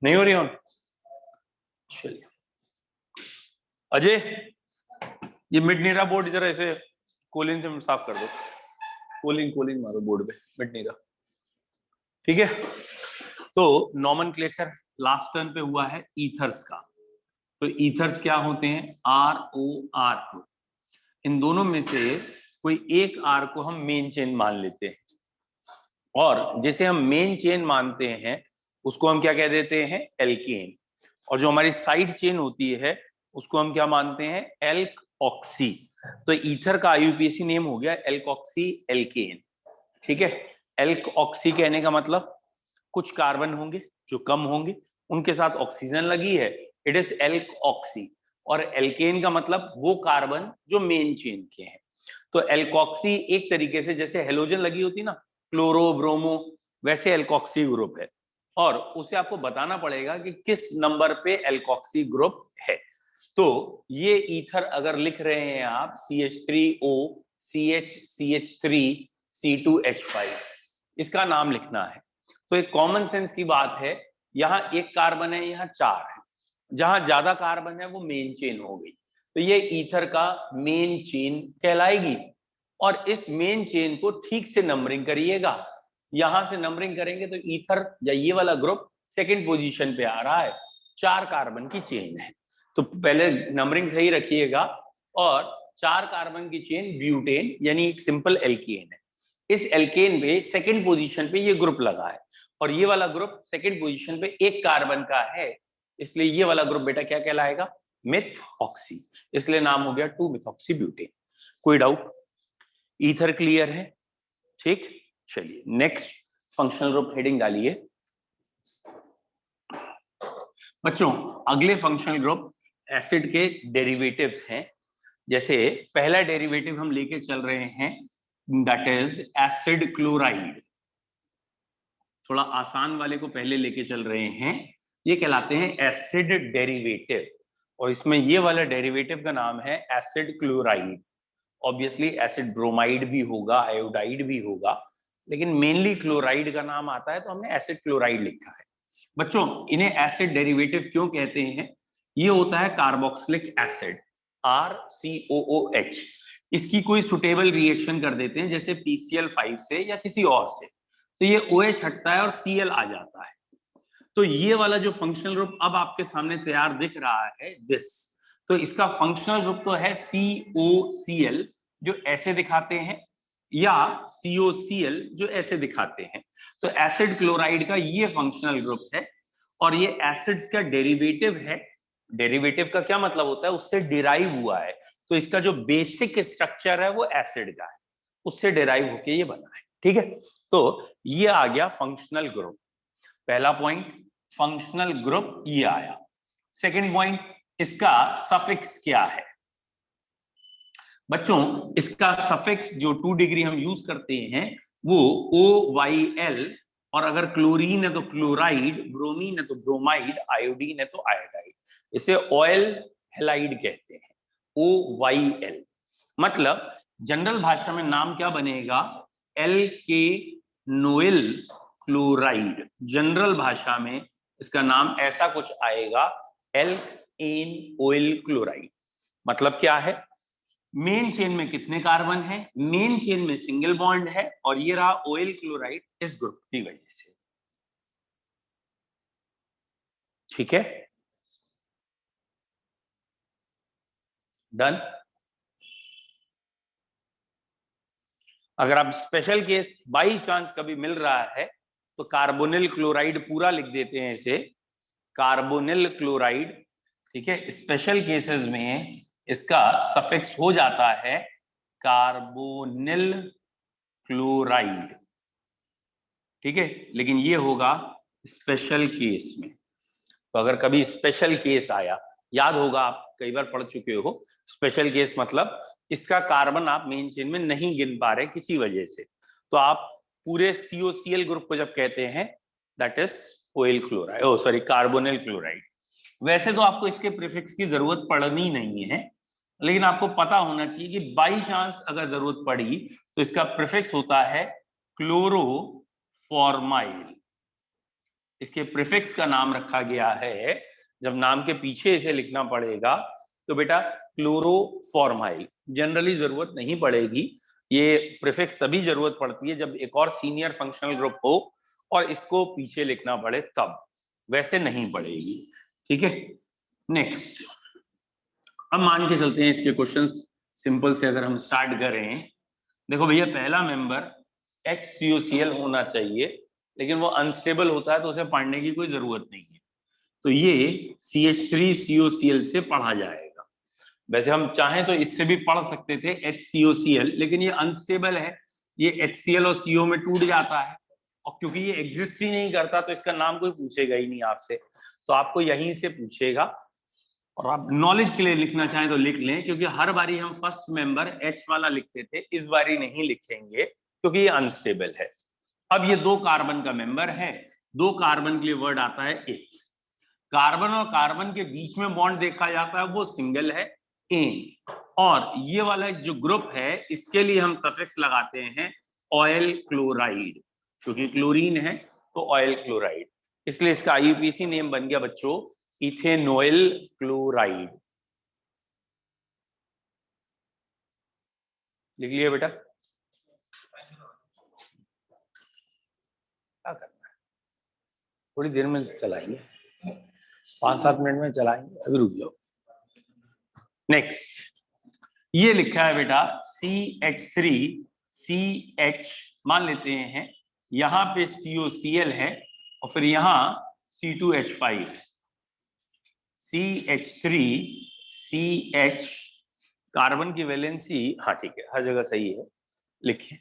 नहीं हो रही ऑन? चलिए अजय, ये मिड नीरा बोर्ड जरा ऐसे कोलिन से साफ कर दो। कोलिन कोलिन मारो बोर्ड पे मिड नीरा। ठीक है, तो नॉमेनक्लेचर लास्ट टर्न पे हुआ है ईथर्स का। तो ईथर्स क्या होते हैं? ROR। इन दोनों में से कोई एक R को हम मेन चेन मान लेते हैं, और जिसे हम मेन चेन मानते हैं उसको हम क्या कह देते हैं? एल्केन। और जो हमारी साइड चेन होती है उसको हम क्या मानते हैं? Elk oxy. तो ईथर का IUPAC नेम हो गया एल्कॉक्सी एल्केन। ठीक है, एल्क ऑक्सी कहने का मतलब कुछ कार्बन होंगे जो कम होंगे, उनके साथ ऑक्सीजन लगी है, इट इज एल्क ऑक्सी। और एल्केन का मतलब वो कार्बन जो मेन चेन के हैं। तो एल्कॉक्सी एक तरीके से जैसे हेलोजन लगी होती ना, क्लोरो ब्रोमो, वैसे एल्कॉक्सी ग्रुप है। और उसे आपको बताना पड़ेगा कि किस नंबर पे एल्कॉक्सी ग्रुप है। तो ये ईथर अगर लिख रहे हैं आप CH3O CH3 C2H5, इसका नाम लिखना है। तो एक कॉमन सेंस की बात है, यहां एक कार्बन है, यहां चार है, जहां ज्यादा कार्बन है वो मेन चेन हो गई। तो ये ईथर का मेन चेन कहलाएगी। और इस मेन चेन को ठीक से नंबरिंग करिएगा। यहां से नंबरिंग करेंगे तो ईथर या ये वाला ग्रुप सेकंड पोजीशन पे आ रहा है, 4 कार्बन की चेन है। तो पहले नंबरिंग सही रखिएगा। और 4 कार्बन की चेन ब्यूटेन यानी एक सिंपल एल्केन है। इस एल्केन पे सेकंड पोजीशन पे ये ग्रुप लगा है, और ये वाला ग्रुप सेकंड पोजीशन पे एक कार्बन का है, इसलिए ये वाला ग्रुप बेटा क्या कहलाएगा? मिथऑक्सी। इसलिए नाम हो गया 2-मिथॉक्सी ब्यूटेन। कोई डाउट? ईथर क्लियर है? ठीक, चलिए नेक्स्ट फंक्शनल ग्रुप हेडिंग डालिए बच्चों। अगले फंक्शनल ग्रुप एसिड के डेरिवेटिव्स हैं। जैसे पहला डेरिवेटिव हम लेके चल रहे हैं, दैट इज एसिड क्लोराइड। थोड़ा आसान वाले को पहले लेके चल रहे हैं, ये कहलाते हैं एसिड डेरिवेटिव। और इसमें ये वाला डेरिवेटिव का नाम है acid chloride. Obviously acid bromide भी होगा, आयोडाइड भी होगा, लेकिन मेनली क्लोराइड का नाम आता है, तो हमने एसिड क्लोराइड लिखा है। बच्चों इन्हें एसिड डेरिवेटिव क्यों कहते हैं? ये होता है कार्बोक्सिलिक एसिड, RCOOH। इसकी कोई सुटेबल रिएक्शन कर देते हैं जैसे PCl5 से या किसी और से, तो ये OH हटता है और Cl आ जाता है। तो ये वाला जो फंक्शनल ग्रुप अब आपके सामने तैयार दिख रहा है दिस, तो इसका फंक्शनल ग्रुप तो है COCl जो ऐसे दिखाते हैं, या COCl जो ऐसे दिखाते हैं। तो एसिड क्लोराइड का ये फंक्शनल ग्रुप है, और ये एसिड्स का डेरिवेटिव है। डेरिवेटिव का क्या मतलब होता है? उससे डिराइव हुआ है। तो इसका जो बेसिक स्ट्रक्चर है वो एसिड का है, उससे डिराइव होके ये बना है। ठीक है, तो ये आ गया फंक्शनल ग्रुप। पहला पॉइंट फंक्शनल ग्रुप ये आया। सेकंड पॉइंट, इसका सफिक्स क्या है? बच्चों इसका सफिक्स जो 2 डिग्री हम यूज करते हैं वो OYL, और अगर क्लोरीन है तो क्लोराइड, ब्रोमीन है तो ब्रोमाइड, आयोडीन है तो आयोडाइड। इसे ऑयल हेलाइड कहते हैं, OYL। मतलब जनरल भाषा में नाम क्या बनेगा? LK Noyyal chloride. जनरल भाषा में इसका नाम ऐसा कुछ आएगा, एल्क एन ऑयल क्लोराइड। मतलब क्या है? मेन चेन में कितने कार्बन है? मेन चेन में सिंगल बॉन्ड है, और ये रहा ऑयल क्लोराइड इस ग्रुप की वजह से। ठीक है, डन। अगर आप स्पेशल केस बाई चांस कभी मिल रहा है तो कार्बोनिल क्लोराइड पूरा लिख देते हैं इसे, कार्बोनिल क्लोराइड। ठीक है, स्पेशल केसेस में इसका सफिक्स हो जाता है कार्बोनिल क्लोराइड। ठीक है, लेकिन ये होगा स्पेशल केस में। तो अगर कभी स्पेशल केस आया, याद होगा आप कई बार पढ़ चुके हो, स्पेशल केस मतलब इसका कार्बन आप मेन चेन में नहीं गिन पा रहे किसी वजह से, तो आप पूरे COCl ग्रुप को जब कहते हैं that is oyl chloride, oh sorry carbonyl chloride. वैसे तो आपको इसके प्रीफिक्स की जरूरत पड़नी नहीं है, लेकिन आपको पता होना चाहिए कि बाई चांस अगर जरूरत पड़ी तो इसका प्रीफिक्स होता है क्लोरोफॉर्माइल। इसके प्रीफिक्स का नाम रखा गया है। जब नाम के पीछे इसे लिखना पड़ेगा तो बेटा क्लोरोफॉर्माइल, जनरली जरूरत नहीं पड़ेगी। ये प्रीफिक्स तभी जरूरत पड़ती है जब एक और सीनियर फंक्शनल ग्रुप हो और इसको पीछे लिखना पड़े, तब, वैसे नहीं पड़ेगी। ठीक है, नेक्स्ट। अब मान के चलते हैं इसके क्वेश्चंस सिंपल से अगर हम स्टार्ट करें। देखो भैया, पहला मेंबर HCOCl होना चाहिए, लेकिन वो अनस्टेबल होता है तो उसे पढ़ने की कोई जरूरत नहीं है, तो ये CH3COCl से पढ़ा जाएगा। वैसे हम चाहें तो इससे भी पढ़ सकते थे HCOCl, लेकिन ये अनस्टेबल है, ये HCl और CO में टूट जाता है, और क्योंकि ये एग्जिस्ट ही नहीं करता तो इसका नाम कोई पूछेगा ही नहीं आपसे, तो आपको यहीं से पूछेगा। और आप नॉलेज के लिए लिखना चाहें तो लिख लें, क्योंकि हर बारी हम फर्स्ट मेंबर H वाला लिखते थे, इस बारी नहीं लिखेंगे क्योंकि ये अनस्टेबल है। अब ये 2 कार्बन का मेंबर है, 2 कार्बन के लिए वर्ड आता है H। कार्बन और कार्बन के बीच में बॉन्ड देखा जाता है, वो सिंगल है, एन। और ये वाला जो ग्रुप है इसके लिए हम सफिक्स लगाते हैं ऑयल क्लोराइड, क्योंकि क्लोरीन है तो ऑयल क्लोराइड, इसलिए इसका IUPAC नेम बन गया बच्चों इथेनॉइल क्लोराइड। लिख लिया बेटा? क्या करना है, थोड़ी देर में चलाएंगे, 5-7 मिनट में चलाएंगे, अभी रुक जाओ। नेक्स्ट, ये लिखा है बेटा CH3CH, मान लेते हैं यहां पे COCl है और फिर यहां C2H5, CH3CH, कार्बन की वैलेंसी, हाँ ठीक है, हर जगह सही है, लिखिए।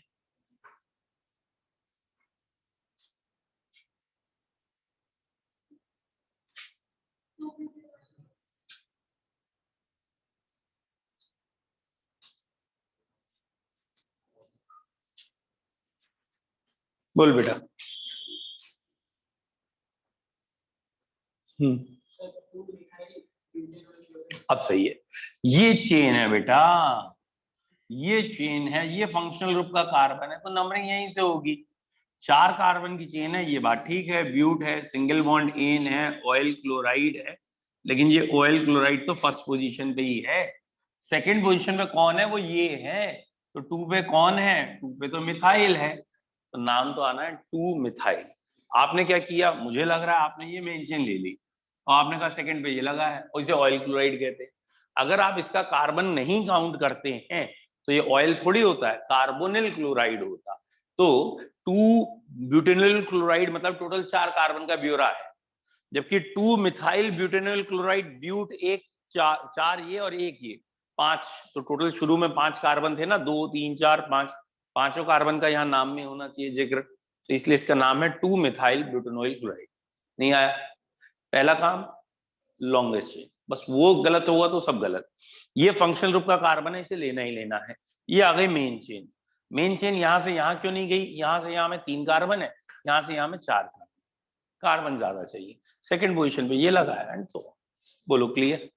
बोल बेटा। अब सही है, ये चेन है बेटा, ये चेन है, ये फंक्शनल ग्रुप का कार्बन है, तो नंबरिंग यहीं से होगी। 4 कार्बन की चेन है, ये बात ठीक है, ब्यूट है, सिंगल बॉन्ड एन है, ऑयल क्लोराइड है, लेकिन ये ऑयल क्लोराइड तो फर्स्ट पोजीशन पे ही है। सेकंड पोजीशन पे कौन है? वो ये है, तो 2 पे कौन है? 2 पे तो मिथाइल है, तो नाम तो आना है 2 मिथाइल। आपने क्या किया, मुझे लग रहा है आपने ये मेन चेन ले ली और आपने कहा सेकंड पे ये लगा है, और इसे ऑयल क्लोराइड कहते हैं। अगर आप इसका कार्बन नहीं काउंट करते हैं तो ये ऑयल थोड़ी होता है, कार्बोनिल क्लोराइड होता। तो 2 ब्यूटेनॉल क्लोराइड मतलब टोटल 4 कार्बन का ब्योरा है, जबकि 2 मिथाइल ब्यूटेनॉल क्लोराइड, ब्यूट एक, 4 ये और एक ये, 5, तो टोटल शुरू में 5 कार्बन थे ना, 2 3 4 5, पांचों कार्बन का यहाँ नाम में होना चाहिए जिक्र, तो इसलिए इसका नाम है 2 मिथाइल ब्यूटेनॉल क्लोराइड। नहीं आया? पहला काम लॉन्गेस्ट चेन, बस वो गलत होगा तो सब गलत। ये फंक्शनल ग्रुप का कार्बन है, इसे लेना ही लेना है। ये आ गई मेन चेन। मेन चेन यहां से यहां क्यों नहीं गई? यहां से यहां में 3 कार्बन है, यहां से यहां में 4 कार्बन, कार्बन ज्यादा चाहिए, सेकंड पोजीशन पे ये लगा है, एंड सो बोलो clear.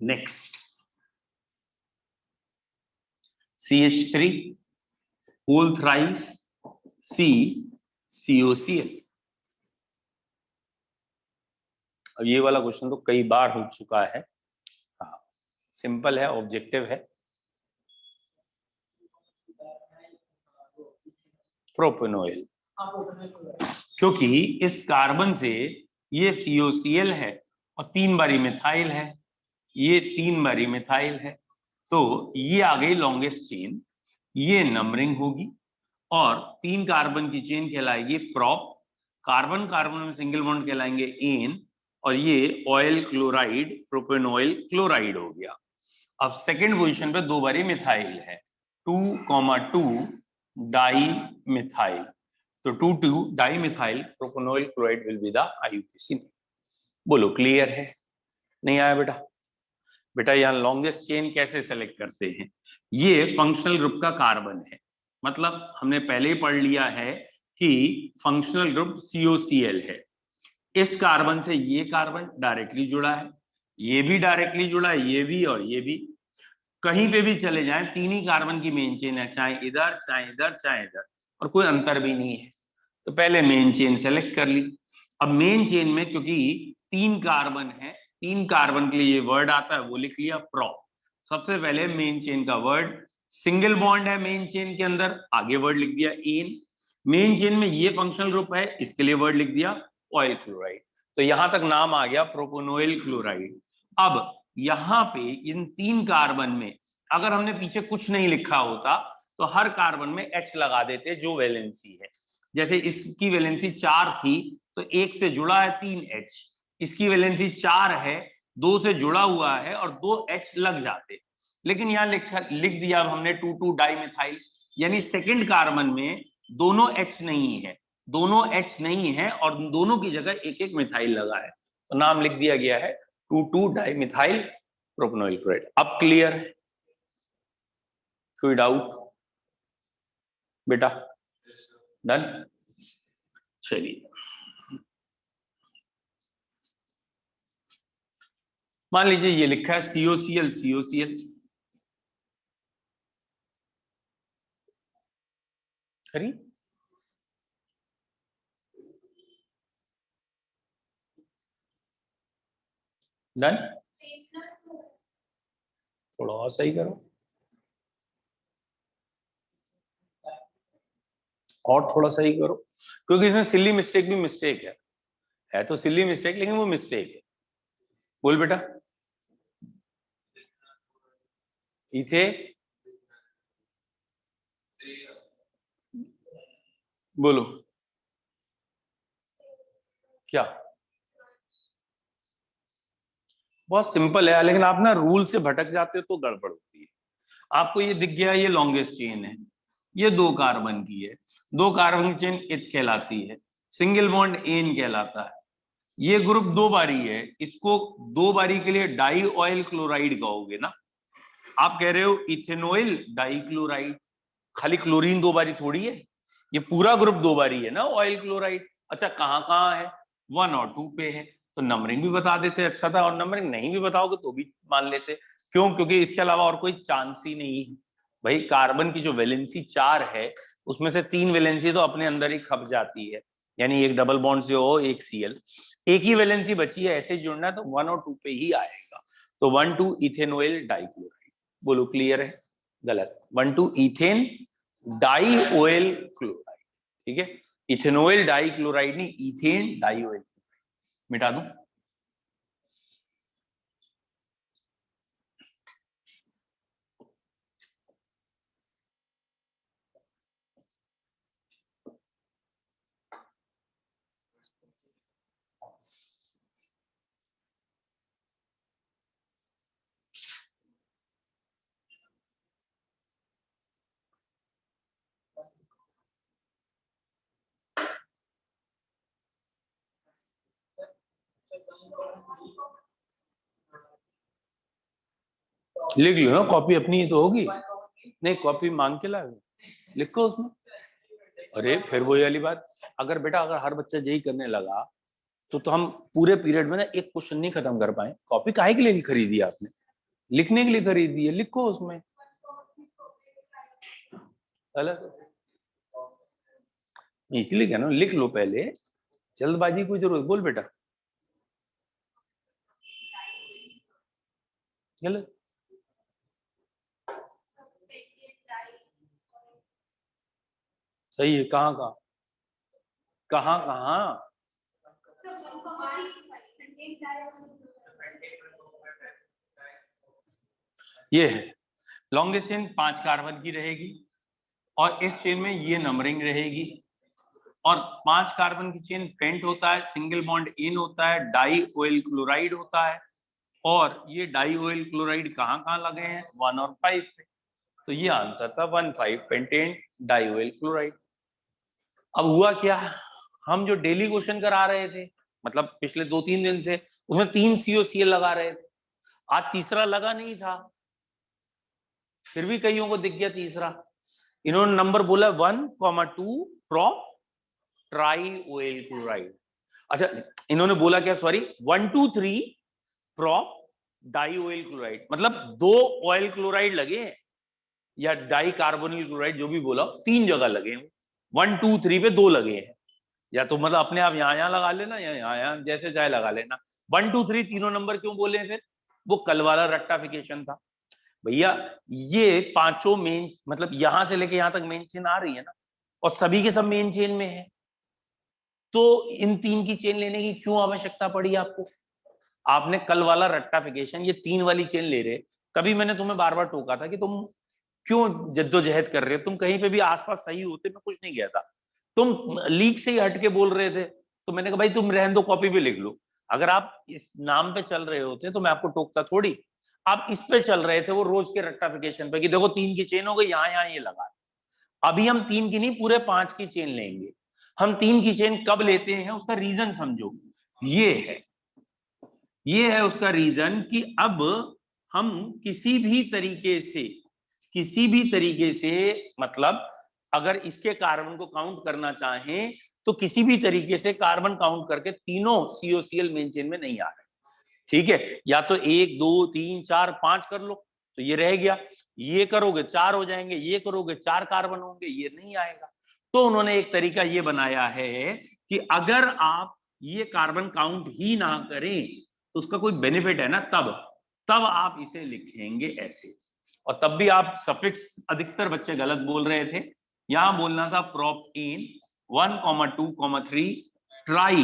Next, CH3 whole thrice COCl। अब ये वाला क्वेश्चन तो कई बार हो चुका है, हाँ, सिंपल है, ऑब्जेक्टिव है। प्रोपेनॉइल, क्योंकि इस कार्बन से ये COCl है और 3 बारी मिथाइल है, ये 3 बारी मिथाइल है, तो ये आ गई लॉन्गेस्ट चेन, ये नंबरिंग होगी और 3 कार्बन की चेन कहलाएगी प्रॉप, कार्बन कार्बन में सिंगल बॉन्ड कहलाएंगे एन, और ये ऑयल क्लोराइड प्रोपेनॉइल क्लोराइड हो गया। अब सेकंड पोजीशन पे 2 बारी मिथाइल है, 2,2 डाई मिथाइल, तो 2,2 dimethyl propanoyl chloride will be the IUPAC। बोलो क्लियर है? नहीं आया बेटा? बेटा यहाँ लॉन्गेस्ट चेन कैसे सेलेक्ट करते हैं? ये फंक्शनल ग्रुप का कार्बन है, मतलब हमने पहले ही पढ़ लिया है कि फंक्शनल ग्रुप COCl है। इस कार्बन से ये कार्बन डायरेक्टली जुड़ा है, ये भी डायरेक्टली जुड़ा है, ये भी और ये भी, कहीं पे भी चले जाएं 3 ही कार्बन की मेन चेन है, चाहे इधर चाहे इधर चाहे इधर, और कोई अंतर भी नहीं है। तो पहले मेन चेन सेलेक्ट कर ली। अब मेन चेन में क्योंकि 3 कार्बन है, 3 कार्बन के लिए ये वर्ड आता है, वो लिख लिया प्रो। सबसे पहले मेन चेन का वर्ड, सिंगल बॉन्ड है मेन चेन के अंदर, आगे वर्ड लिख दिया एन। मेन चेन में ये फंक्शनल ग्रुप है, इसके लिए वर्ड लिख दिया ऑयल क्लोराइड। तो यहां तक नाम आ गया प्रोपोनोइल क्लोराइड। अब यहां पे इन 3 कार्बन में अगर हमने पीछे कुछ नहीं लिखा होता तो हर कार्बन में H लगा देते जो वैलेंसी है। जैसे इसकी वैलेंसी 4 थी तो 1 से जुड़ा है 3H, इसकी वैलेंसी 4 है, 2 से जुड़ा हुआ है और 2H लग जाते। लेकिन यहाँ लिख दिया अब हमने 2,2 डाइमिथाइल, यानी सेकंड कार्बन में दोनों H नहीं है, दोनों H नहीं है और दोनों की जगह एक एक मिथाइल लगा है, तो नाम लिख दिया गया है 2,2 डाइमिथाइल प्रोपेनॉइल क्लोराइड। अब क्लियर है? कोई डाउट बेटा? डन। चलिए, मान लीजिए ये लिखा है COCl COCl, खरी डन। थोड़ा और सही करो, और थोड़ा सही करो, क्योंकि इसमें सिली मिस्टेक भी मिस्टेक है तो सिली मिस्टेक, लेकिन वो मिस्टेक है। बोल बेटा। इथे बोलो क्या? बहुत सिंपल है, लेकिन आप ना रूल से भटक जाते हो तो गड़बड़ होती है। आपको ये दिख गया, ये लॉन्गेस्ट चेन है, ये 2 कार्बन की है, 2 कार्बन की चेन इत कहलाती है, सिंगल बॉन्ड एन कहलाता है। ये ग्रुप 2 बारी है, इसको 2 बारी के लिए डाई ऑयल क्लोराइड कहोगे ना। आप कह रहे हो इथेनॉइल डाई क्लोराइड, खाली क्लोरीन 2 बारी थोड़ी है, ये पूरा ग्रुप 2 बारी है ना ऑयल क्लोराइड। अच्छा कहाँ कहाँ है? 1 और 2 पे है, तो नंबरिंग भी बता देते अच्छा था, और नंबरिंग नहीं भी बताओगे तो भी मान लेते। क्यों? क्योंकि इसके अलावा और कोई चांस ही नहीं है भाई। कार्बन की जो वैलेंसी 4 है उसमें से 3 वैलेंसी तो अपने अंदर ही खप जाती है, यानी एक डबल बॉन्ड से हो, एक Cl, एक ही वैलेंसी बची है, ऐसे जुड़ना है तो 1 और 2 पे ही आएगा। तो 1,2 इथेनॉइल डाइक्लोराइड। बोलो क्लियर है? गलत, 1,2 इथेन डाई ऑयल क्लोराइड। ठीक है, इथेनॉइल डाई क्लोराइड नहीं, इथेन डाई ऑयल। मिटा दूं? लिख लो ना, कॉपी अपनी ही तो होगी। नहीं, कॉपी मांग के लाओ, लिखो उसमें। अरे फिर वही वाली बात, अगर बेटा अगर हर बच्चा यही करने लगा तो हम पूरे पीरियड में ना एक क्वेश्चन नहीं खत्म कर पाए। कॉपी काहे के लिए खरीदी आपने? लिखने के लिए खरीदी है, लिखो उसमें। अलग इसीलिए क्या ना, लिख लो पहले, जल्दबाजी की जरूरत। बोल बेटा। गलत। सही है, कहाँ कहाँ कहाँ कहाँ? ये है लॉन्गेस्ट चेन 5 कार्बन की रहेगी और इस चेन में ये नंबरिंग रहेगी। और 5 कार्बन की चेन पेंट होता है, सिंगल बॉन्ड इन होता है, डाई ऑयल क्लोराइड होता है। और ये डाई ऑयल क्लोराइड कहाँ कहाँ लगे हैं? 1 और 5 पे। तो ये आंसर था 1,5 पेंटेन डाई ऑयल क्लोराइड। अब हुआ क्या, हम जो डेली क्वेश्चन करा रहे थे, मतलब पिछले 2-3 दिन से, उसमें 3 COCl लगा रहे थे, आज तीसरा लगा नहीं था, फिर भी कईयों को दिख गया तीसरा। इन्होंने नंबर बोला 1,2 प्रोप ट्राई ऑयल क्लोराइड। अच्छा इन्होंने बोला क्या, sorry 1, 2, 3 prop di oyl chloride, मतलब 2 ऑयल क्लोराइड लगे हैं या डाई कार्बोनिल क्लोराइड, जो भी बोला 3 जगह लगे हैं। 1 2 3 पे 2 लगे हैं, या तो मतलब अपने आप यहाँ लगा लेना या यहाँ जैसे चाहे लगा लेना। 1 2 3 तीनों नंबर क्यों बोले फिर? वो कल वाला रट्टाफिकेशन था भैया। ये पांचों मेन मतलब यहां से लेके यहां तक मेन चेन आ रही है ना, और सभी के सब मेन चेन में है, तो इन 3 की चेन लेने की क्यों आवश्यकता पड़ी आपको? आपने कल वाला रट्टाफिकेशन ये 3 वाली चेन ले रहे। कभी मैंने तुम्हें बार बार टोका था कि तुम क्यों जद्दोजहद कर रहे हो, तुम कहीं पे भी आसपास सही होते, मैं कुछ नहीं कहता, तुम लीक से ही हट के बोल रहे थे, तो मैंने कहा भाई तुम रहने दो, कॉपी पे लिख लो। अगर आप इस नाम पे चल रहे होते तो मैं आपको टोकता थोड़ी। आप इस पे चल रहे थे वो रोज के रट्टाफिकेशन पे कि देखो 3 की चेन हो गई, यहाँ ये लगा। अभी हम 3 की नहीं पूरे 5 की चेन लेंगे। हम 3 की चेन कब लेते हैं उसका रीजन समझो। ये है उसका रीजन कि अब हम किसी भी तरीके से मतलब अगर इसके कार्बन को काउंट करना चाहें तो किसी भी तरीके से कार्बन काउंट करके तीनों COCl मेन चेन में नहीं आ रहे। ठीक है, या तो 1 2 3 4 5 कर लो तो ये रह गया, ये करोगे 4 हो जाएंगे, ये करोगे 4 कार्बन होंगे, ये नहीं आएगा। तो उन्होंने एक तरीका ये बनाया है कि अगर आप ये कार्बन काउंट ही ना करें तो उसका कोई बेनिफिट है ना, तब आप इसे लिखेंगे ऐसे। और तब भी आप सफिक्स अधिकतर बच्चे गलत बोल रहे थे। यहां बोलना था प्रोपीन 1 2 3 ट्राई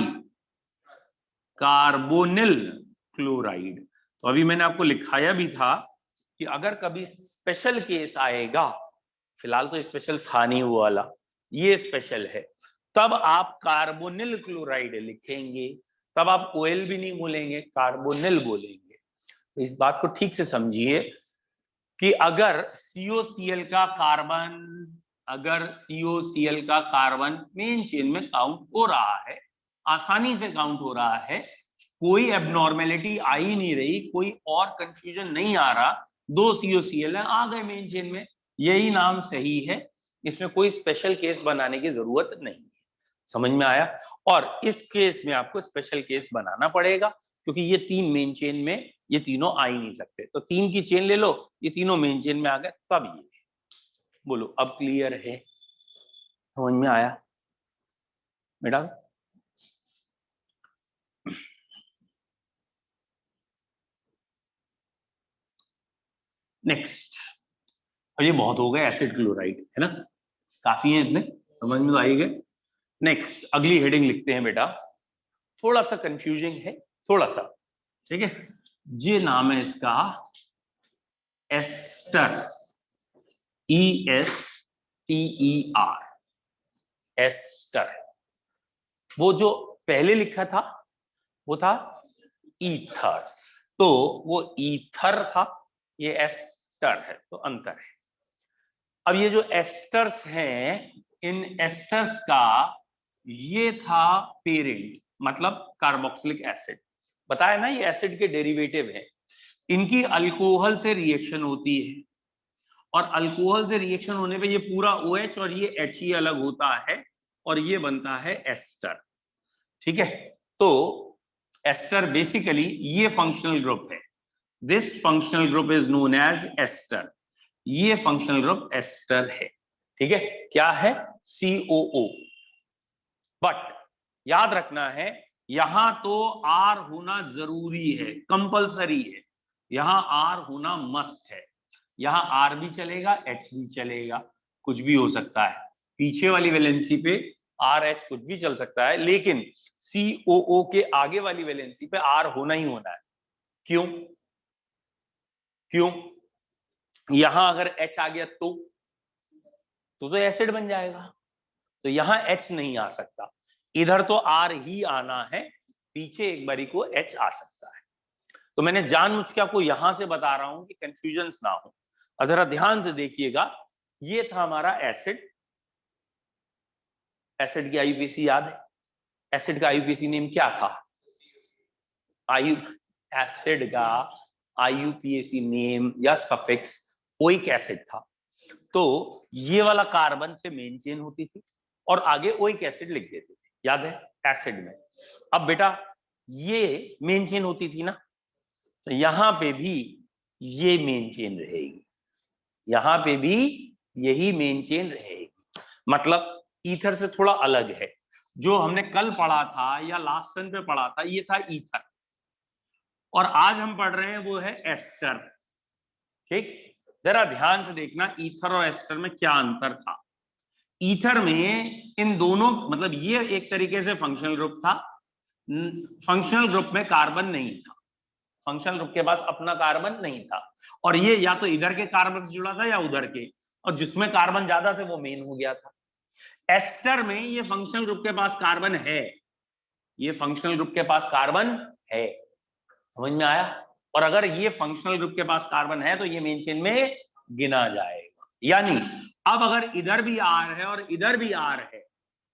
कार्बोनिल क्लोराइड। तो अभी मैंने आपको लिखाया भी था कि अगर कभी स्पेशल केस आएगा, फिलहाल तो स्पेशल था नहीं वो वाला, ये स्पेशल है, तब आप कार्बोनिल क्लोराइड लिखेंगे। तब आप OL भी नहीं बोलेंगे, कार्बोनिल बोलेंगे। तो इस बात को ठीक से समझिए कि अगर COCl का कार्बन मेन चेन में काउंट हो रहा है, आसानी से काउंट हो रहा है, कोई एबनॉर्मेलिटी आ ही नहीं रही, कोई और कंफ्यूजन नहीं आ रहा, 2 COCl है, आ गए मेन चेन में, यही नाम सही है, इसमें कोई स्पेशल केस बनाने की जरूरत नहीं है। समझ में आया? और इस केस में आपको स्पेशल केस बनाना पड़ेगा क्योंकि ये 3 मेन चेन में ये तीनों आ ही नहीं सकते। तो 3 की चेन ले लो, ये तीनों मेन चेन में आ गए, तब ये बोलो। अब क्लियर है? समझ में आया बेटा? नेक्स्ट, और ये बहुत हो गए एसिड क्लोराइड, है ना, काफी है इतने, समझ में तो आई गए। नेक्स्ट अगली हेडिंग लिखते हैं बेटा, थोड़ा सा कंफ्यूजिंग है, थोड़ा सा, ठीक है। ये नाम है इसका एस्टर, ESTER, एस्टर। वो जो पहले लिखा था वो था ईथर, तो वो ईथर था, ये एस्टर है, तो अंतर है। अब ये जो एस्टर्स हैं, इन एस्टर्स का ये था पेरेंट, मतलब कार्बोक्सिलिक एसिड, बताया ना, ये एसिड के डेरिवेटिव है। इनकी अल्कोहल से रिएक्शन होती है, और अल्कोहल से रिएक्शन होने पे ये पूरा OH और ये He अलग होता है, और ये बनता है एस्टर। ठीक है, तो एस्टर बेसिकली ये फंक्शनल ग्रुप है, this functional group is known as ester, ये फंक्शनल ग्रुप एस्टर है। ठीक है, क्या है? COO। बट याद रखना है, यहां तो R होना जरूरी है, कंपलसरी है, यहां R होना मस्ट है। यहां R भी चलेगा, H भी चलेगा, कुछ भी हो सकता है, पीछे वाली वैलेंसी पे RH कुछ भी चल सकता है, लेकिन COO के आगे वाली वैलेंसी पे R होना ही होना है। क्यों? क्यों? यहां अगर H आ गया तो एसिड बन जाएगा, तो यहां H नहीं आ सकता, इधर तो R ही आना है, पीछे एक बारी को H आ सकता है। तो मैंने जानबूझ के आपको यहां से बता रहा हूं कि कंफ्यूजन ना हो। जरा ध्यान से देखिएगा, ये था हमारा एसिड, एसिड की IUPAC याद है? एसिड का IUPAC नेम क्या था? एसिड का IUPAC नेम या सफिक्स ओइक एसिड था। तो ये वाला कार्बन से मेन चेन होती थी और आगे ओइक एसिड लिख देते थे, याद है, एसिड में। अब बेटा ये मेन चेन होती थी ना, तो यहां पे भी ये मेन चेन रहेगी, यहां पे भी यही मेन चेन रहेगी। मतलब ईथर से थोड़ा अलग है। जो हमने कल पढ़ा था या लास्ट टर्न पे पढ़ा था ये था ईथर, और आज हम पढ़ रहे हैं वो है एस्टर। ठीक, जरा ध्यान से देखना ईथर और एस्टर में क्या अंतर था। ईथर में इन दोनों मतलब ये एक तरीके से फंक्शनल ग्रुप था, फंक्शनल ग्रुप में कार्बन नहीं था, फंक्शनल ग्रुप के पास अपना कार्बन नहीं था, और ये या तो इधर के कार्बन से जुड़ा था या उधर के, और जिसमें कार्बन ज्यादा थे वो मेन हो गया था। एस्टर में ये फंक्शनल ग्रुप के पास कार्बन है, ये फंक्शनल ग्रुप के पास कार्बन है, समझ में आया। और अगर ये फंक्शनल ग्रुप के पास कार्बन है तो ये मेन चेन में गिना जाएगा। यानी अब अगर इधर भी आर है और इधर भी आर है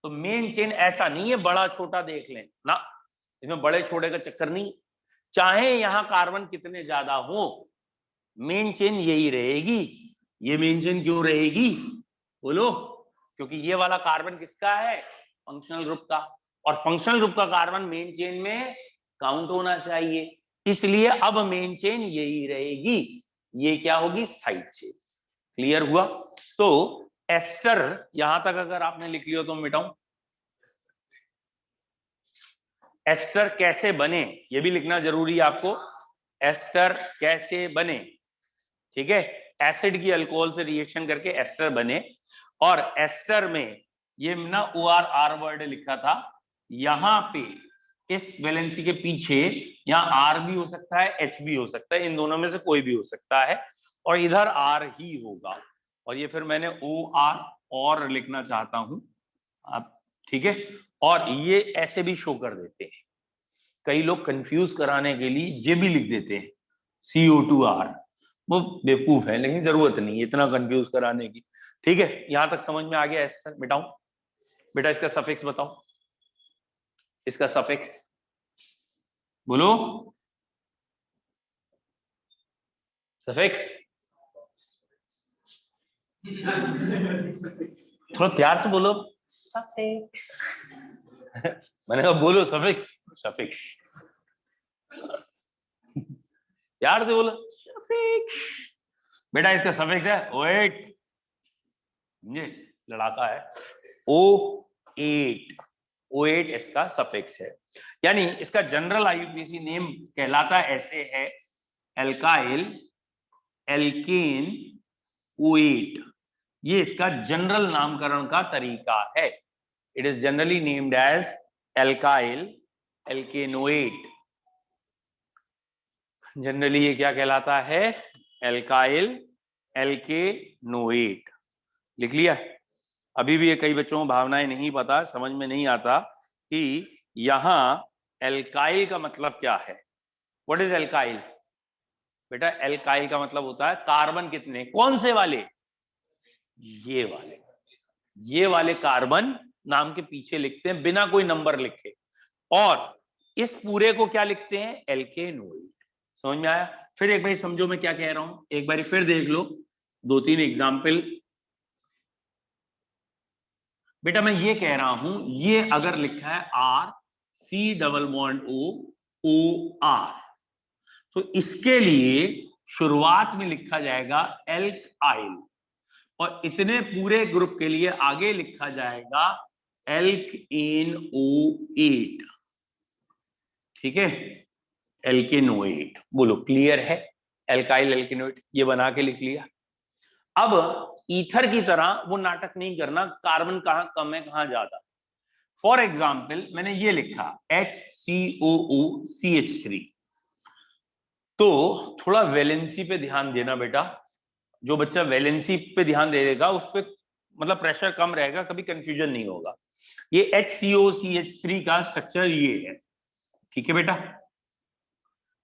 तो मेन चेन ऐसा नहीं है बड़ा छोटा देख लें ना, इसमें बड़े छोटे का चक्कर नहीं, चाहे यहां कार्बन कितने ज्यादा हो मेन चेन यही रहेगी। ये मेन चेन क्यों रहेगी बोलो, क्योंकि ये वाला कार्बन किसका है, फंक्शनल ग्रुप का, और फंक्शनल ग्रुप का कार्बन मेन चेन में काउंट होना चाहिए, इसलिए अब मेन चेन यही रहेगी, ये क्या होगी साइड चेन। क्लियर हुआ। तो एस्टर यहां तक अगर आपने लिख लिया तो मिटाऊं, एस्टर कैसे बने ये भी लिखना जरूरी है आपको, एस्टर कैसे बने, ठीक है। एसिड की अल्कोहल से रिएक्शन करके एस्टर बने, और एस्टर में ये ना OR वर्ड लिखा था, यहां पे इस वैलेंसी के पीछे यहाँ R भी हो सकता है H भी हो सकता है, इन दोनों में से कोई भी हो सकता है, और इधर R ही होगा, और ये फिर मैंने OR और लिखना चाहता हूं आप, ठीक है। और ये ऐसे भी शो कर देते हैं, कई लोग कंफ्यूज कराने के लिए ये भी लिख देते हैं CO2R, वो बेवकूफ है, लेकिन जरूरत नहीं इतना कंफ्यूज कराने की, ठीक है। यहां तक समझ में आ गया एस्टर, मिटाऊं बेटा, इसका सफिक्स बताओ, इसका सफिक्स बोलो, सफिक्स थोड़ा प्यार से बोलो, सफिक्स मैंने कहा बोलो सफिक्स, सफिक्स प्यार से बोलो सफिक्स। बेटा इसका सफिक्स है O8, ये लड़ाका है, O8, O8 इसका सफिक्स है, यानी इसका जनरल IUPAC नेम कहलाता ऐसे है, एल्काइल एल्केन O8, ये इसका जनरल नामकरण का तरीका है। It is generally named as alkyl alkanoate, generally ये क्या कहलाता है, एल्काइल एल्केनोएट, लिख लिया। अभी भी ये कई बच्चों को भावनाएं नहीं पता, समझ में नहीं आता कि यहां एल्काइल का मतलब क्या है। व्हाट इज एल्काइल बेटा, एल्काइल का मतलब होता है कार्बन कितने, कौन से वाले, ये वाले कार्बन नाम के पीछे लिखते हैं बिना कोई नंबर लिखे, और इस पूरे को क्या लिखते हैं, एल्केनोइड। समझ में आया। फिर एक बार समझो मैं क्या कह रहा हूं, एक बार फिर देख लो 2-3 एग्जाम्पल। बेटा मैं ये कह रहा हूं, ये अगर लिखा है RC⋯OOR, तो इसके लिए शुरुआत में लिखा जाएगा एल्काइल, और इतने पूरे ग्रुप के लिए आगे लिखा जाएगा एल्केनO8, ठीक है, एल्केनोएट। बोलो क्लियर है, एल्काइल एल्केनोएट ये बना के लिख लिया। अब ईथर की तरह वो नाटक नहीं करना, कार्बन कहां कम है कहां ज्यादा। फॉर एग्जाम्पल मैंने ये लिखा HCOOCH3, तो थोड़ा वैलेंसी पे ध्यान देना बेटा, जो बच्चा वैलेंसी पे ध्यान दे देगा उस पर मतलब प्रेशर कम रहेगा, कभी कंफ्यूजन नहीं होगा। ये HCOCH3 का स्ट्रक्चर ये है, ठीक है बेटा,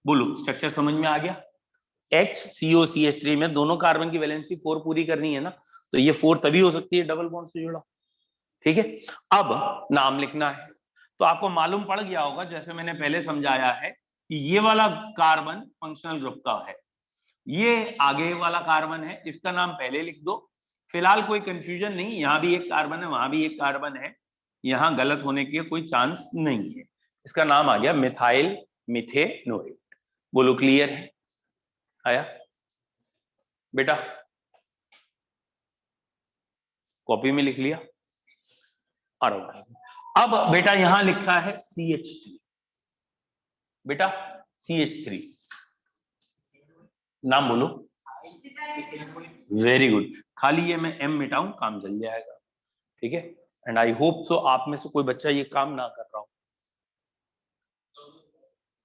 बोलो स्ट्रक्चर समझ में आ गया। HCOCH3 में दोनों कार्बन की वैलेंसी 4 पूरी करनी है ना, तो ये 4 तभी हो सकती है डबल बॉन्ड से जुड़ा, ठीक है। अब नाम लिखना है, तो आपको मालूम पड़ गया होगा जैसे मैंने पहले समझाया है कि ये वाला कार्बन फंक्शनल ग्रुप का है, ये आगे वाला कार्बन है, इसका नाम पहले लिख दो, फिलहाल कोई कंफ्यूजन नहीं, यहां भी एक कार्बन है वहां भी एक कार्बन है, यहां गलत होने के कोई चांस नहीं है, इसका नाम आ गया मिथाइल मिथेनोएट। बोलो क्लियर है, आया बेटा, कॉपी में लिख लिया। अब बेटा यहां लिखा है CH3, बेटा CH3 नाम बोलो। वेरी गुड, खाली ये मैं M मिटाऊं काम चल जाएगा, ठीक है। एंड आई होप सो आप में से कोई बच्चा ये काम ना कर रहा हो।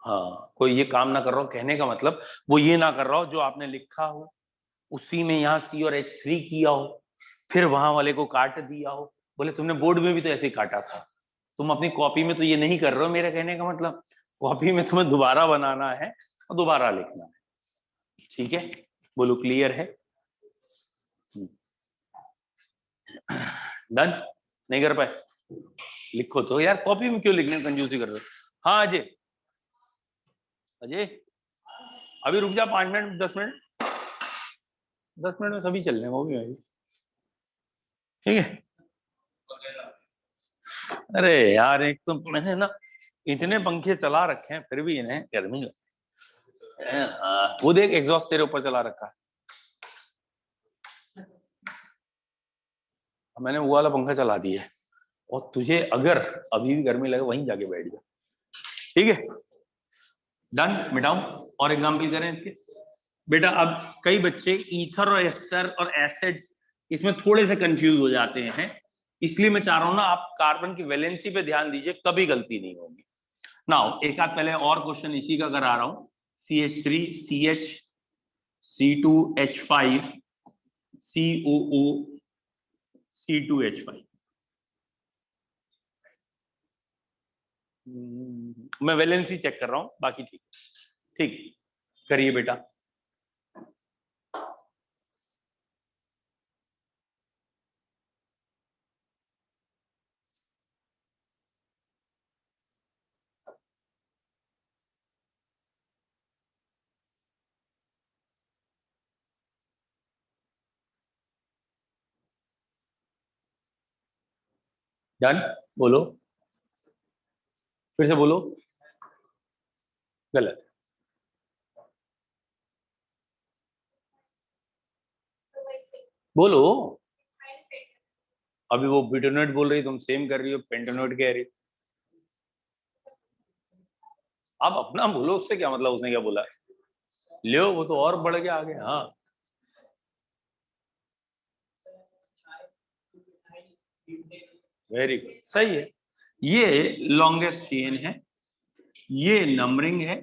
हाँ, कोई ये काम ना कर रहा हो कहने का मतलब वो ये ना कर रहा हो जो आपने लिखा हो उसी में यहाँ C और H3 किया हो, फिर वहां वाले को काट दिया हो। बोले तुमने बोर्ड में भी तो ऐसे ही काटा था, तुम अपनी कॉपी में तो ये नहीं कर रहे हो। मेरे कहने का मतलब कॉपी में तुम्हें दोबारा बनाना है और दोबारा लिखना है, ठीक है। बोलो क्लियर है? डन? नहीं कर पाए? लिखो तो यार, कॉपी में क्यों लिखने कंजूसी कर रहे हो? हाँ अजय, अजय अभी रुक जा 5 मिनट 10 मिनट, 10 मिनट में सभी चल रहे हैं, वो भी भाई, ठीक है। अरे यार एक तो मैंने ना इतने पंखे चला रखे हैं फिर भी इन्हें गर्मी लगती है। हाँ, वो देख एग्जॉस्ट तेरे ऊपर चला रखा है, मैंने वो वाला पंखा चला दिया है, और तुझे अगर अभी भी गर्मी लगे वहीं जाके बैठ जा, ठीक है। डन? मिटाऊं और एग्जाम्पल करें इसके? बेटा अब कई बच्चे ईथर और एस्टर और एसिड्स इसमें थोड़े से कंफ्यूज हो जाते हैं, इसलिए मैं चाह रहा हूं ना आप कार्बन की वैलेंसी पे ध्यान दीजिए, कभी गलती नहीं होगी। नाउ एक आध पहले और क्वेश्चन इसी का करा रहा हूं। CH3 CH C2H5 COO C2H5, मैं वैलेंसी चेक कर रहा हूं, बाकी ठीक ठीक करिए बेटा। डन? बोलो, फिर से बोलो। गलत? बोलो। अभी वो ब्यूटेनोइड बोल रही, तुम सेम कर रही हो, पेंटेनोइड कह रही। आप अपना बोलो, उससे क्या मतलब, उसने क्या बोला? लियो, वो तो और बढ़ गया आगे। हाँ वेरी गुड, सही है। ये लॉन्गेस्ट चेन है, ये नंबरिंग है,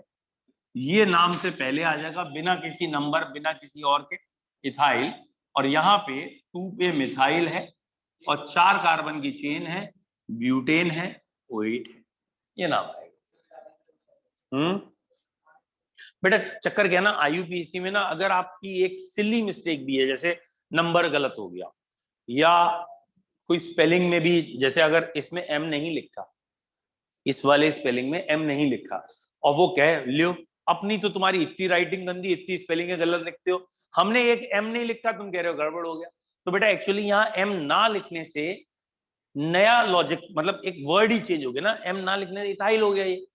ये नाम से पहले आ जाएगा बिना किसी नंबर बिना किसी और के, इथाइल। और यहाँ पे 2 पे मिथाइल है और 4 कार्बन की चेन है, ब्यूटेन है, ओइट है, ये नाम आएगा। बेटा चक्कर क्या ना, IUPAC में ना अगर आपकी एक सिली मिस्टेक भी है, जैसे नंबर गलत हो गया या कोई स्पेलिंग में भी, जैसे अगर इसमें M नहीं लिखा, इस वाले स्पेलिंग में M नहीं लिखा, और वो कह लियो अपनी तो तुम्हारी इतनी राइटिंग गंदी, इतनी स्पेलिंग गलत लिखते हो, हमने एक M नहीं लिखा, तुम कह रहे हो गड़बड़ हो गया। तो बेटा एक्चुअली यहाँ M ना लिखने से नया लॉजिक, मतलब एक वर्ड ही चेंज हो गया ना, M ना लिखने से इथाइल हो गया ये।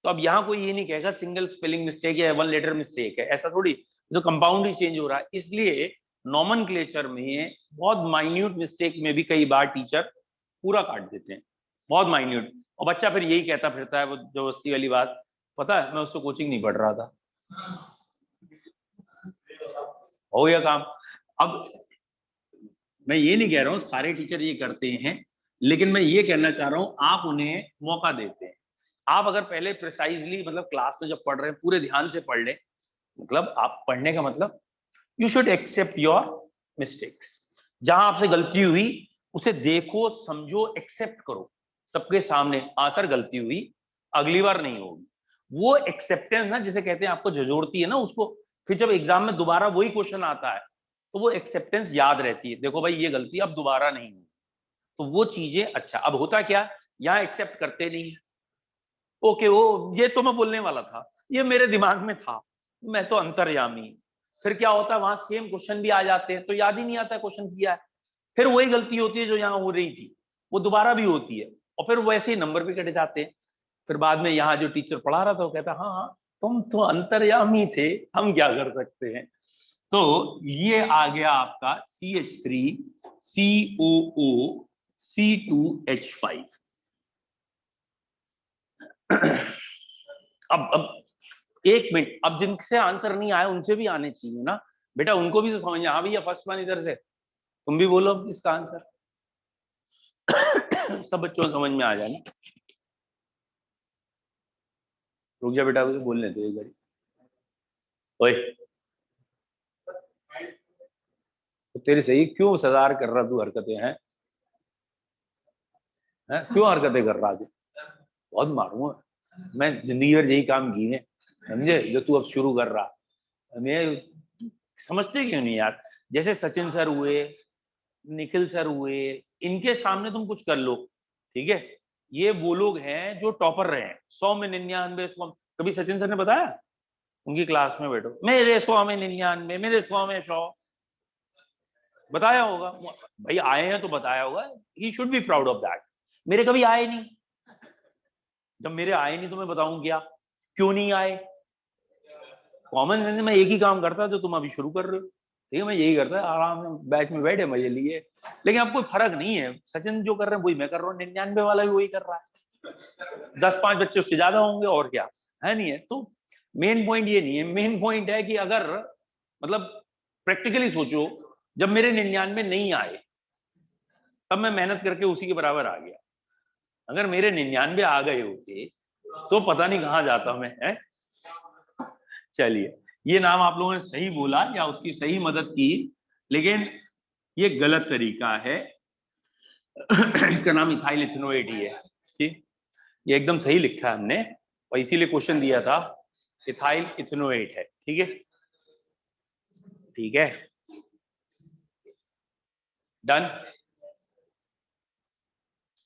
तो अब यहाँ कोई ये नहीं कहेगा सिंगल स्पेलिंग मिस्टेक या 1 लेटर मिस्टेक है, ऐसा थोड़ी, तो कंपाउंड ही चेंज हो रहा है। इसलिए नॉमेनक्लेचर में बहुत माइन्यूट मिस्टेक में भी कई बार टीचर पूरा काट देते हैं, बहुत माइन्यूट, और बच्चा फिर यही कहता फिरता है, वो जबरदस्ती वाली बात। पता है मैं उससे कोचिंग नहीं पढ़ रहा था, हो गया काम। अब मैं ये नहीं कह रहा हूँ सारे टीचर ये करते हैं, लेकिन मैं ये कहना चाह रहा हूँ आप उन्हें मौका देते हैं। आप अगर पहले प्रिसाइजली, मतलब क्लास में जब पढ़ रहे हैं पूरे ध्यान से पढ़ लें, मतलब आप पढ़ने का मतलब you should accept your mistakes. जहां आपसे गलती हुई उसे देखो, समझो, एक्सेप्ट करो सबके सामने। हाँ सर गलती हुई, अगली बार नहीं होगी। वो एक्सेप्टेंस ना जिसे कहते हैं आपको झंझोड़ती है ना उसको, फिर जब एग्जाम में दोबारा वही क्वेश्चन आता है तो वो एक्सेप्टेंस याद रहती है, देखो भाई ये गलती अब दोबारा नहीं होगी। तो वो चीजें, अच्छा अब होता क्या, यहाँ एक्सेप्ट करते नहीं है। ओके, वो ये तो मैं बोलने वाला था, ये मेरे दिमाग में था, मैं तो अंतर्यामी। फिर क्या होता है, वहां सेम क्वेश्चन भी आ जाते हैं तो याद ही नहीं आता क्वेश्चन किया है, फिर वही गलती होती है जो यहाँ हो रही थी, वो दोबारा भी होती है, और फिर वैसे ही नंबर भी कट जाते हैं। फिर बाद में यहाँ जो टीचर पढ़ा रहा था वो कहता हाँ हाँ तुम तो अंतर्यामी थे, हम क्या कर सकते हैं। तो ये आ गया आपका CH3 COO C2H5। अब एक मिनट, अब जिनसे आंसर नहीं आया उनसे भी आने चाहिए ना बेटा, उनको भी तो समझ। हाँ भैया फर्स्ट वन इधर से, तुम भी बोलो इसका आंसर। सब बच्चों को समझ में आ जाए ना। रुक जा बेटा, उसे बोलने दो एक बारी। ओए तो तेरे सही क्यों सजार कर रहा तू, हरकतें हैं क्यों हरकतें कर रहा तू? बहुत मारूंगा मैं, जिंदगी भर यही काम किए हैं समझे, जो तू अब शुरू कर रहा। मैं समझते क्यों नहीं यार? जैसे सचिन सर हुए, निखिल सर हुए, इनके सामने तुम कुछ कर लो, ठीक है? ये वो लोग हैं जो टॉपर रहे हैं, 100 में 99, 100। कभी सचिन सर ने बताया उनकी क्लास में बैठो मेरे 100 में 99, मेरे 100 में 100? बताया होगा भाई, आए हैं तो बताया होगा। He should be proud of that. मेरे कभी आए नहीं, जब मेरे आए नहीं तो मैं बताऊं क्या क्यों नहीं आए? कॉमन सेंस में एक ही काम करता जो तुम अभी शुरू कर रहे हो, ठीक है? मैं यही करता आराम से बैच में बैठे मजे लिए। लेकिन अब कोई फर्क नहीं है, सचिन जो कर रहे हैं वही मैं कर रहा हूँ, 99 वाला भी वही कर रहा है। 10-5 बच्चे उसके ज्यादा होंगे और क्या है, नहीं है? तो मेन पॉइंट ये नहीं है, मेन पॉइंट है कि अगर मतलब प्रैक्टिकली सोचो, जब मेरे 99 नहीं आए तब मैं मेहनत करके उसी के बराबर आ गया। अगर मेरे 99 आ गए होते तो पता नहीं कहाँ जाता मैं, है? चलिए, ये नाम आप लोगों ने सही बोला या उसकी सही मदद की, लेकिन ये गलत तरीका है। इसका नाम इथाइल इथेनोएट ही है, ठीक? ये एकदम सही लिखा है हमने और इसीलिए क्वेश्चन दिया था, इथाइल इथेनोएट है, ठीक है? ठीक है, डन।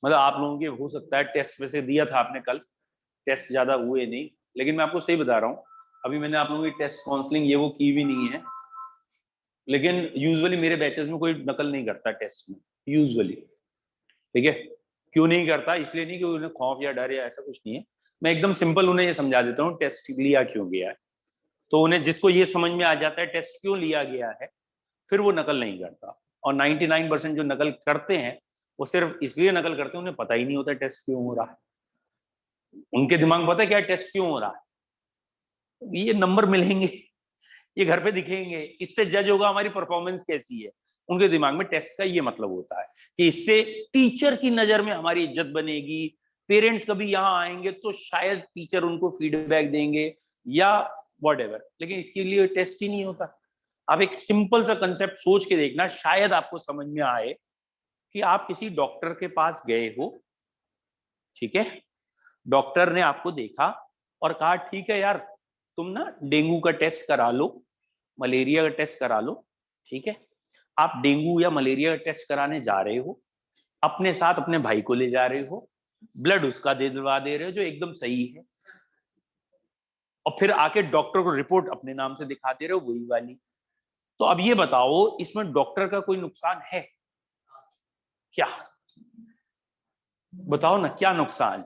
मतलब आप लोगों के हो सकता है टेस्ट वैसे दिया था आपने कल, टेस्ट ज्यादा हुए नहीं, लेकिन मैं आपको सही बता रहा हूँ, अभी मैंने आप लोगों की टेस्ट काउंसलिंग ये वो की भी नहीं है। लेकिन यूजुअली मेरे बैचेस में कोई नकल नहीं करता टेस्ट में, यूजुअली, ठीक है? क्यों नहीं करता? इसलिए नहीं कि उन्हें खौफ या डर या ऐसा कुछ नहीं है। मैं एकदम सिंपल उन्हें ये समझा देता हूँ टेस्ट लिया क्यों गया है, तो उन्हें जिसको ये समझ में आ जाता है टेस्ट क्यों लिया गया है, फिर वो नकल नहीं करता। और 99% जो नकल करते हैं वो सिर्फ इसलिए नकल करते हैं उन्हें पता ही नहीं होता टेस्ट क्यों हो रहा है। उनके दिमाग में पता है क्या टेस्ट क्यों हो रहा है, ये नंबर मिलेंगे, ये घर पे दिखेंगे, इससे जज होगा हमारी परफॉर्मेंस कैसी है। उनके दिमाग में टेस्ट का ये मतलब होता है कि इससे टीचर की नजर में हमारी इज्जत बनेगी, पेरेंट्स कभी यहाँ आएंगे तो शायद टीचर उनको फीडबैक देंगे या व्हाटएवर। लेकिन इसके लिए टेस्ट ही नहीं होता। आप एक सिंपल सा कंसेप्ट सोच के देखना, शायद आपको समझ में आए कि आप किसी डॉक्टर के पास गए हो, ठीक है? डॉक्टर ने आपको देखा और कहा ठीक है यार, तुम ना डेंगू का टेस्ट करा लो, मलेरिया का टेस्ट करा लो, ठीक है? आप डेंगू या मलेरिया का टेस्ट कराने जा रहे हो, अपने साथ अपने भाई को ले जा रहे हो, ब्लड उसका दिलवा दे रहे हो जो एकदम सही है, और फिर आके डॉक्टर को रिपोर्ट अपने नाम से दिखा दे रहे हो वही वाली। तो अब ये बताओ, इसमें डॉक्टर का कोई नुकसान है क्या? बताओ ना, क्या नुकसान?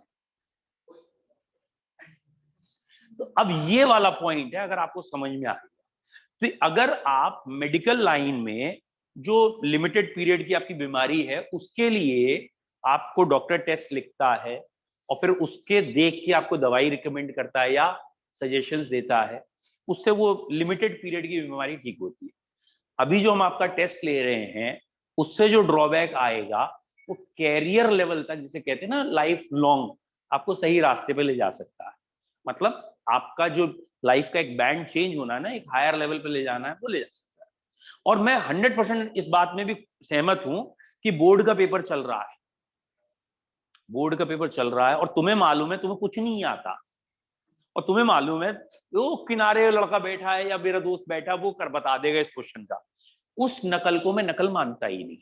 तो अब ये वाला पॉइंट है, अगर आपको समझ में आए तो अगर आप मेडिकल लाइन में जो लिमिटेड पीरियड की आपकी बीमारी है उसके लिए आपको डॉक्टर टेस्ट लिखता है और फिर उसके देख के आपको दवाई रिकमेंड करता है या सजेशंस देता है, उससे वो लिमिटेड पीरियड की बीमारी ठीक होती है। अभी जो हम आपका टेस्ट ले रहे हैं उससे जो ड्रॉबैक आएगा वो कैरियर लेवल तक, जिसे कहते हैं ना लाइफ लॉन्ग, आपको सही रास्ते पे ले जा सकता है। मतलब आपका जो लाइफ का एक बैंड चेंज होना है ना, एक हायर लेवल पे ले जाना है, वो ले जा सकता है। और मैं 100% इस बात में भी सहमत हूं कि बोर्ड का पेपर चल रहा है, बोर्ड का पेपर चल रहा है और तुम्हें मालूम है तुम्हें कुछ नहीं आता, और तुम्हें मालूम है वो किनारे लड़का बैठा है या मेरा दोस्त बैठा, वो कर बता देगा इस क्वेश्चन का। उस नकल को मैं नकल मानता ही नहीं।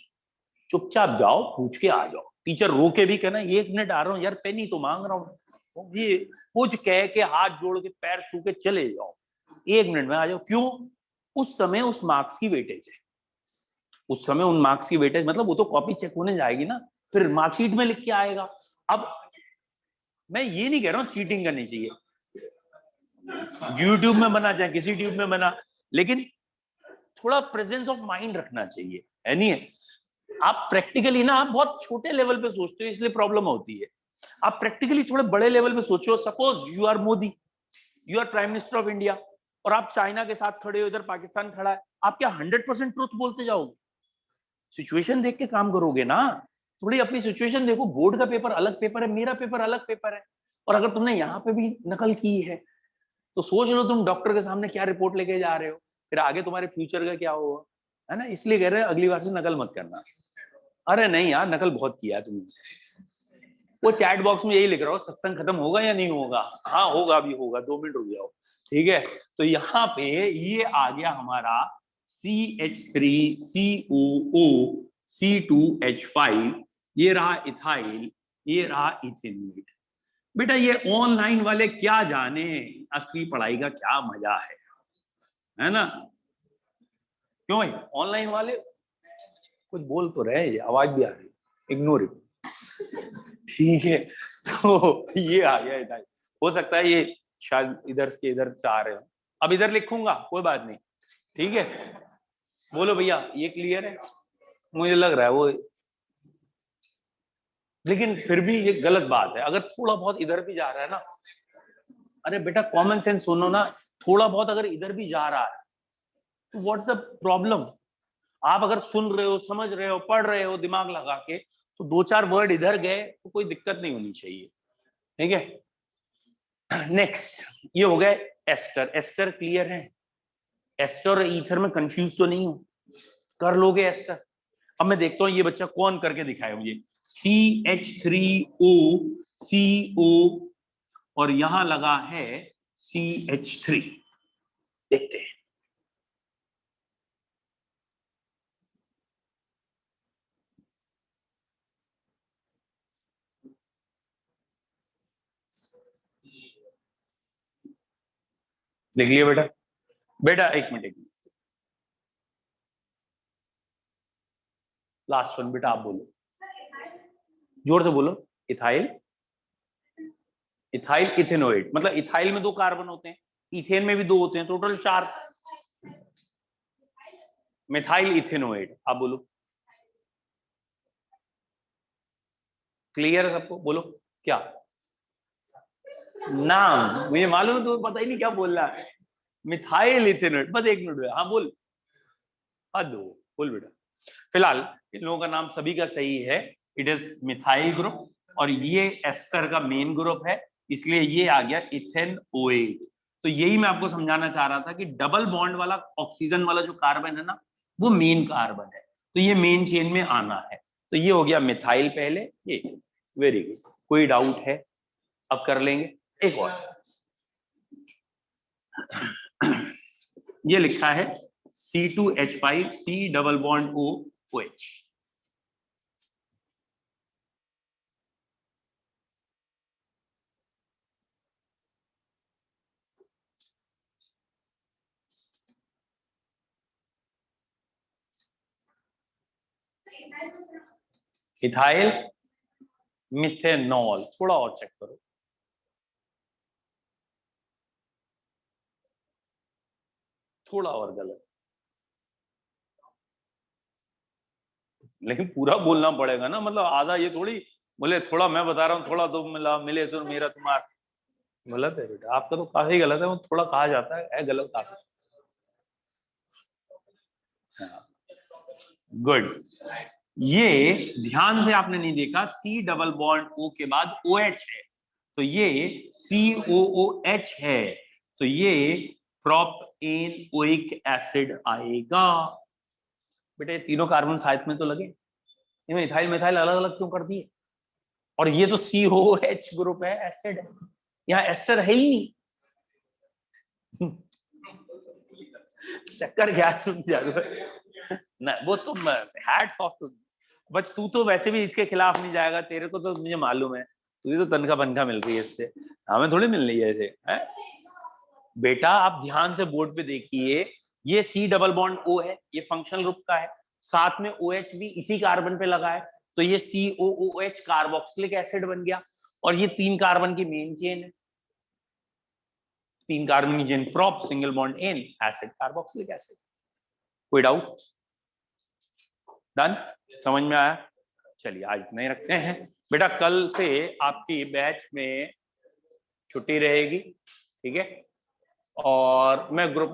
चुपचाप जाओ, पूछ के आ जाओ। टीचर रो के भी कहना 1 मिनट आ रहा हूँ यार, पेन ही तो मांग रहा हूँ, ये कुछ कह के हाथ जोड़ के पैर छू के चले जाओ, 1 मिनट में आ जाओ। क्यों? उस समय उस मार्क्स की वेटेज है, उस समय उन मार्क्स की वेटेज, मतलब वो तो कॉपी चेक होने जाएगी ना, फिर मार्कशीट में लिख के आएगा। अब मैं ये नहीं कह रहा हूँ चीटिंग करनी चाहिए, यूट्यूब में बना चाहे किसी ट्यूब में बना, लेकिन थोड़ा प्रेजेंस ऑफ माइंड रखना चाहिए, है नहीं है? आप प्रैक्टिकली ना, आप बहुत छोटे लेवल पे सोचते हो इसलिए प्रॉब्लम होती है। आप प्रैक्टिकली थोड़े बड़े लेवल पे सोचो। Suppose you are Modi, you are prime minister of India, और आप चाइना के साथ खड़े हो, इधर पाकिस्तान खड़ा है, आप क्या 100% ट्रूथ बोलते जाओगे? सिचुएशन देख के काम करोगे ना। थोड़ी अपनी सिचुएशन देखो। बोर्ड का पेपर अलग पेपर है, मेरा पेपर अलग पेपर है, और अगर तुमने यहाँ पे भी नकल की है तो सोच लो तुम डॉक्टर के सामने क्या रिपोर्ट लेके जा रहे हो, फिर आगे तुम्हारे फ्यूचर का क्या होगा, है ना। इसलिए कह रहे हैं अगली बार से नकल मत करना। अरे नहीं यार, नकल बहुत किया तुमने। वो चैट बॉक्स में यही लिख रहा हो, सत्संग खत्म होगा या नहीं होगा? हाँ होगा, भी होगा, 2 मिनट रुक जाओ। ठीक है, तो यहाँ पे ये आ गया हमारा CH3COO C2H5, ये रहा इथाइल, ये रहा इथेनोएट। बेटा ये ऑनलाइन वाले क्या जाने असली पढ़ाई का क्या मजा है ना। क्यों भाई, ऑनलाइन वाले कुछ बोल तो रहे, ये आवाज भी आ रही, इग्नोर इट। ठीक है, तो ये आ गया इधर। हो सकता है ये शायद इधर के इधर चाह रहे हो। अब इधर लिखूंगा, कोई बात नहीं। ठीक है, बोलो भैया ये क्लियर है? मुझे लग रहा है वो, लेकिन फिर भी ये गलत बात है अगर थोड़ा बहुत इधर भी जा रहा है ना। अरे बेटा कॉमन सेंस सुनो ना, थोड़ा बहुत अगर इधर भी जा रहा है तो व्हाट्स द प्रॉब्लम? आप अगर सुन रहे हो, समझ रहे हो, पढ़ रहे हो दिमाग लगा के, तो 2-4 वर्ड इधर गए तो कोई दिक्कत नहीं होनी चाहिए। ठीक है, नेक्स्ट ये हो गए एस्टर। एस्टर क्लियर है? एस्टर और ईथर में कंफ्यूज तो नहीं हो? कर लोगे एस्टर? अब मैं देखता हूं ये बच्चा कौन करके दिखाए मुझे। CH3O और यहां लगा है CH3। देखते हैं। देख लिया बेटा? बेटा एक मिनट, लास्ट वन बेटा आप बोलो, जोर से बोलो। इथाइल, इथाइल इथेनोएट, मतलब इथाइल में 2 कार्बन होते हैं, इथेन में भी 2 होते हैं, टोटल 4। मिथाइल इथेनोएट, आप बोलो। क्लियर है सबको? बोलो क्या नाम, मुझे मालूम है, तो पता ही नहीं क्या बोल रहा है। मिथाइल इथेनोएट, बस 1 मिनट। हाँ बोल, हद हो, बोल बेटा। फिलहाल इन लोगों का नाम सभी का सही है, इट इज मिथाइल ग्रुप, और ये एस्टर का मेन ग्रुप है, इसलिए ये आ गया इथेन ओएट। तो यही मैं आपको समझाना चाह रहा था कि डबल बॉन्ड वाला ऑक्सीजन वाला जो कार्बन है ना, वो मेन कार्बन है, तो ये मेन चेन में आना है। तो ये हो गया मिथाइल पहले, ये। वेरी गुड, कोई डाउट है? अब कर लेंगे एक और। ये लिखा है C2H5 C double bond OH। Ethyl methanol, थोड़ा और चेक करो। थोड़ा और गलत, लेकिन पूरा बोलना पड़ेगा ना, मतलब आधा ये थोड़ी बोले, थोड़ा मैं बता रहा हूँ, थोड़ा तुम मिला मिले सुन मेरा तुम्हारा। गलत है बेटा, आपका तो काफी गलत है, वो थोड़ा कहा जाता है गलत काफी। गुड। ये ध्यान से आपने नहीं देखा, C डबल बॉन्ड O के बाद OH है, तो ये COOH है, तो ये प्रोपेनोइक एसिड आएगा। बेटा ये तीनों कार्बन साथ में तो लगे, इनमें इथाइल मिथाइल अलग अलग क्यों कर दिए? और ये तो COOH ग्रुप है, एसिड है, यहाँ एस्टर है ही नहीं। चक्कर क्या सुन जाता ना, वो तो हैट्स ऑफ टू, बट तू तो वैसे भी इसके खिलाफ नहीं जाएगा, तेरे को तो मुझे मालूम है, तुझे तो तनखा बनखा मिल रही है इससे, हमें थोड़ी मिल रही है ऐसे है? बेटा आप ध्यान से बोर्ड पे देखिए, ये C डबल बॉन्ड O है, ये फंक्शनल ग्रुप का है, साथ में OH भी इसी कार्बन पे लगा है, तो ये COOH कार्बोक्सिलिक एसिड बन गया, और ये 3 कार्बन की मेन चेन है, 3 कार्बन की chain, prop single bond N acid carboxylic acid. कोई डाउट? डन? समझ में आया? चलिए आज इतना ही रखते हैं बेटा। कल से आपकी बैच में छुट्टी रहेगी, ठीक है? और मैं ग्रुप